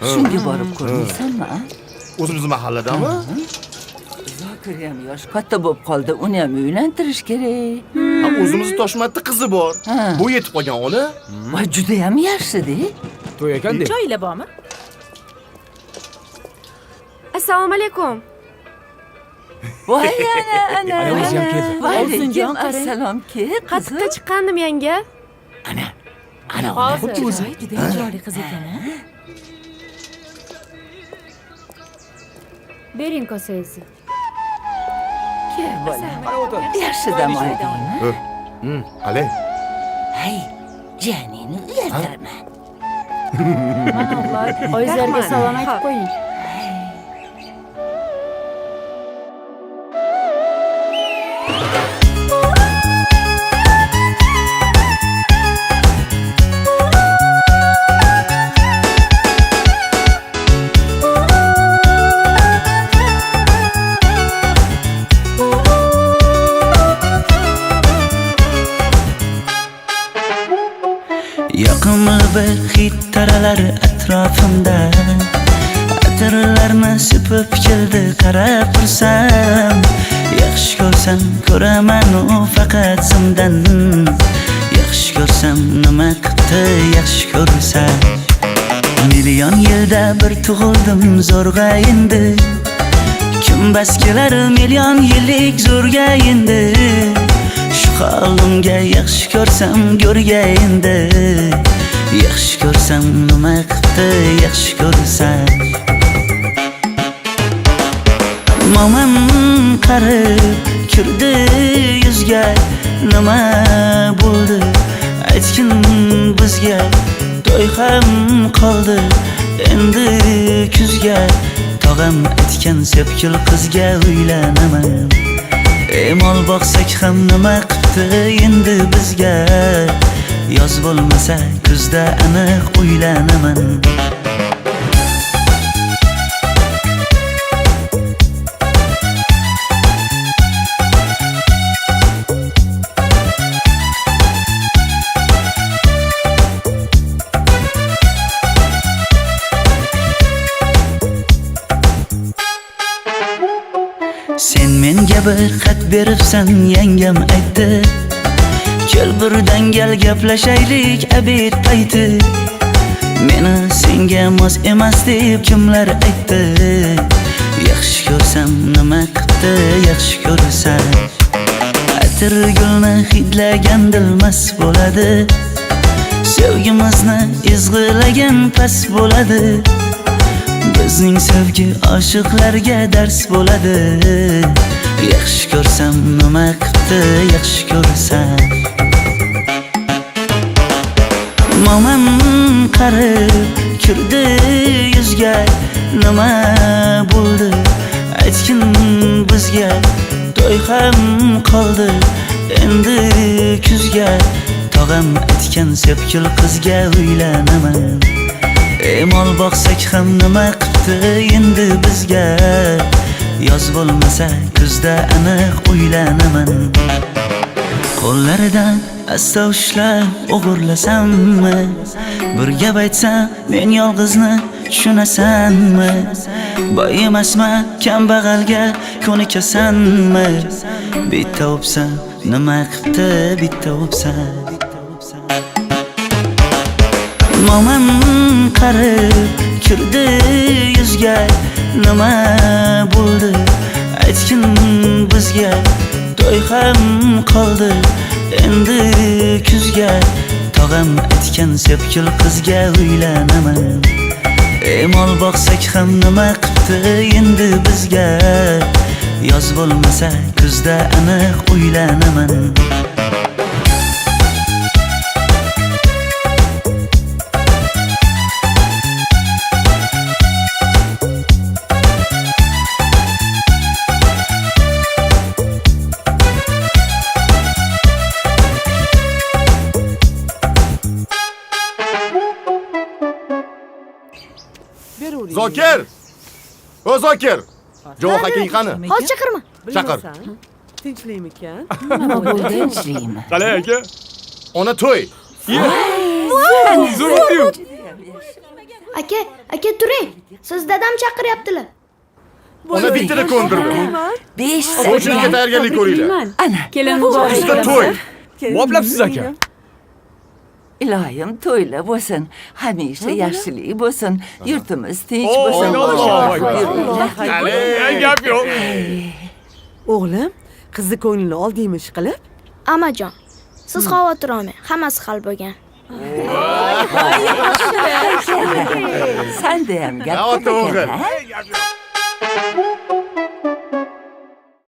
Shunga borib ko'rmaysanmi? O'zimiz mahalladami? Zokir ham yosh katta bo'lib qoldi, uni ham uylantirish kerak. O'zimiz Toshmatda qizi bor. Bu yetib qolgan ona. Voy, juda ham yaxshi-da. To'y ekan-da. Joylar bormi? Assalomu alaykum. Voy, ana. Ayolimiz ham keldi. Vaalaykum assalom, kel. Qatiqqa chiqqandim yanga. Ana. Hozir juda chiroyli qiz ekan. Bering kosangizni. Kel bola. Qara o'tir. Yaxshi dam oldingmi? Qalay? Hay, janini uyaltirma. Mana o'g'lay, oyizlarga salom aytib qo'ying. Yoqimli bir hid taralar atrofimda, atirlarni sepib keldi qarab tursam, yaxshi ko'rsam ko'raman u faqat simdan, yaxshi ko'rsam nima qildi yaxshi ko'rsa, million yilda bir tug'ildim zo'rg'a endi, kim bas kelar million yillik zo'rga endi. Halimga yaxshi ko'rsam go'rga endi, yaxshi ko'rsam nima qildi yaxshi ko'rsa. Momam qarib kirdi yuzga, nima bo'ldi aytgin bizga, to'y ham qoldi endi kuzga, tog'am aytgan sepkil qizga uylanaman. Mol boqsak ham nima qildi endi bizga, yoz bo'lmasa kuzda aniq uylanaman. Sen menga bir xat beribsan, yangam aytdi, kel birdan gal gaplashaylik abid payti. Meni senga mos emas deb kimlar aytdi, yaxshi ko'rsam nima qildi yaxshi ko'rsa. Atir gulni hidlagan dilmas bo'ladi, sevgimizni izg'ilagan pas bo'ladi. Bizning sevgi oshiqlarga dars bo'ladi, yaxshi ko'rsam nima qildi yaxshi ko'rsa. Momam qarib kirdi yuzga, nima bo'ldi aytgin bizga, to'y ham qoldi endi kuzga, tog'am aytgan sepkil qizga uylanaman. Mol boqsak ham nima qildi endi bizga, yoz bo'lmasa kuzda aniq uylanaman. Qo'llaridan asta ushlab o'g'irlasammi, bir gap aytsam men yolg'izni tushunasanmi, boy emasman kambag'alga ko'nikasanmi, bitta o'psam nima qildi bitta o'psam. Momam qarib kirdi yuzga, nima bo'ldi aytgin bizga, to'y ham qoldi endi kuzga, tog'am aytgan sepkil qizga uylanaman. Mol boqsak ham nima qildi endi bizga, yoz bo'lmasa kuzda aniq uylanaman. Zokir! O Zokir! Javob akang qani? Hozir chaqirma. Chaqir. Tinchlikmikan? Nima bo'ldi, tinchlikmi? Qalay aka? Ona to'y. Zo'r o'tdi-yu. aka turing. Siz dadam chaqiryaptilar. Ona bittani ko'ndirdi. 5 Qo'shniga tayyorgarlik ko'ringlar. Ana, Kelin Bizda to'y. Voplabsiz aka. ilohim to'ylar bo'lsin, hamisha yaxshilik bo'lsin, yurtimiz tinch bo'lsin. Allohu akbar. Hali gap yo'q. O'g'lim, qizni ko'nglini oldingmi qilib? Amajon, siz xavotir olmang. Hammasi hal bo'lgan. Sanda ham gap Ota ko'p o'g'il. ekan, ha?